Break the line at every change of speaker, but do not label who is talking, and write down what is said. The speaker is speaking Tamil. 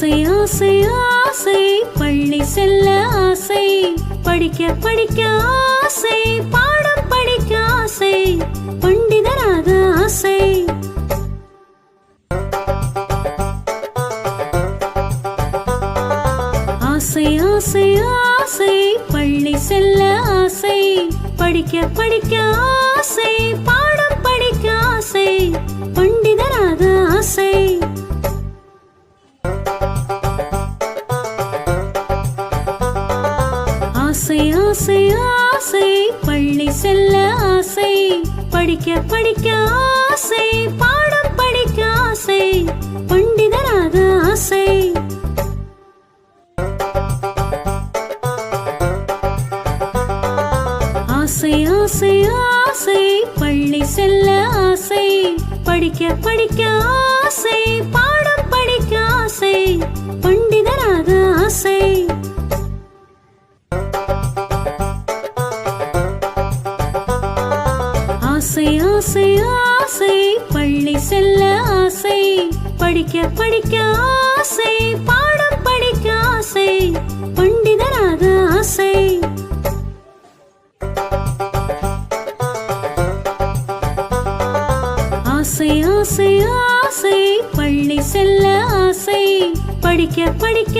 ஆசை ஆசை ஆசை பள்ளி செல்ல ஆசை, படிக்க படிக்க ஆசை, பாடம் படிக்க ஆசை, பண்டிதராக ஆசை. ஆசை ஆசை ஆசை பள்ளி செல்ல ஆசை, படிக்க படிக்க ஆசை, பாடம் படிக்க ஆசை, பண்டிதராக ஆசை. ஆசை ஆசை ஆசை பள்ளி செல்ல ஆசை, படிக்க படிக்க ஆசை, பாடம் படிக்க ஆசை, பண்டிதராக ஆசை. ஆசை ஆசை ஆசை பள்ளி செல்ல ஆசை, படிக்க படிக்க ஆசை, பாடம் படிக்க ஆசை, பண்டிதராக ஆசை. ஆசை ஆசை ஆசை பள்ளி செல்ல ஆசை, படிக்க படிக்க ஆசை, பாடம் படிக்க ஆசை, பண்டிதராக ஆசை. ஆசை ஆசை ஆசை பள்ளி செல்ல ஆசை, படிக்க படிக்க